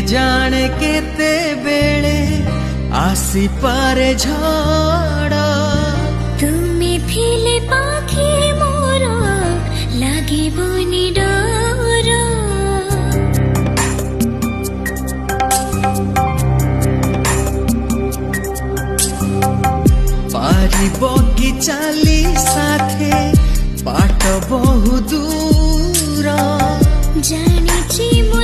जाने केते बेले आसी पारे झड़ तुमे थिले पाखी मोर लागिबोनी डर पारिब कि चाली साथे बाट बहु दूर जानिछि मो